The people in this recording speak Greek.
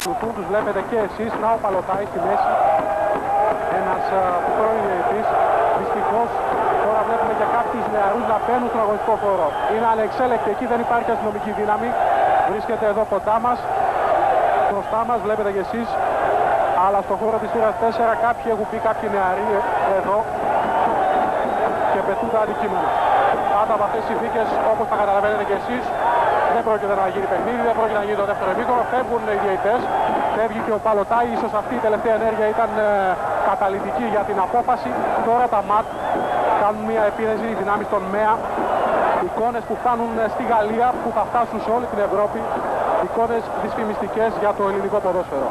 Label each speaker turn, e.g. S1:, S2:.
S1: Τους βλέπετε και εσείς. Να ο Παλωτάης στη μέση. Ένας πρώην διαιτητής. Δυστυχώς τώρα βλέπουμε και κάποιους νεαρούς να μπαίνουν στον αγωνιστικό χώρο. Είναι ανεξέλεκτοι εκεί, δεν υπάρχει αστυνομική δύναμη. Βρίσκεται εδώ κοντά μας. Μπροστά μας βλέπετε και εσείς. Αλλά στον χώρο της θύρας 4 κάποιοι έχουν μπει, κάποιοι νεαροί εδώ και πετούν τα αντικείμενα. Κάτω από αυτές τις συνθήκες, όπως τα καταλαβαίνετε και εσείς, δεν πρόκειται να γίνει παιχνίδι, δεν πρόκειται να γίνει το δεύτερο ημίχρονο. Φεύγουν οι διαιτητές, φεύγει και ο Παλωτάη. Ίσως αυτή η τελευταία ενέργεια ήταν καταλυτική για την απόφαση. Τώρα τα ΜΑΤ κάνουν μια επίθεση δυνάμεις των ΜΕΑ. Εικόνες που φτάνουν στη Γαλλία, που θα φτάσουν σε όλη την Ευρώπη. Εικόνες δυσφημιστικές για το ελληνικό ποδόσφαιρο.